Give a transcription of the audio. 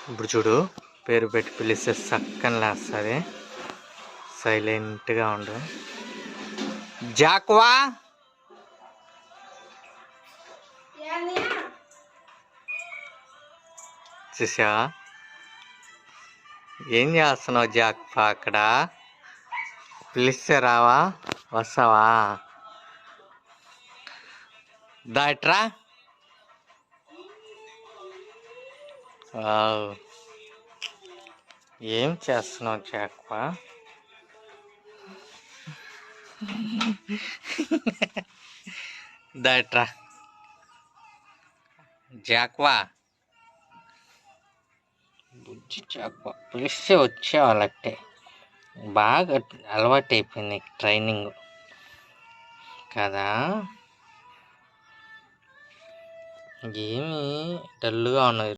ఇప్పుడు చూడు, పేరు పెట్టి పిలిస్తే చక్కని లేస్తుంది, సైలెంట్గా ఉండు. జాక్వా, చూసా ఏం చేస్తున్నావు జాక్వా? అక్కడ పిలిస్తే రావా? వస్తావా? దాట్రా. ఏం చేస్తున్నావు జాక్వా? దాట్రా జాక్వా, బుజ్జి జాక్వా. పిలిస్తే వచ్చేవాళ్ళట్టే, బాగా అలవాటు అయిపోయింది ట్రైనింగ్ కదా. ఏమి డల్గా ఉన్నది.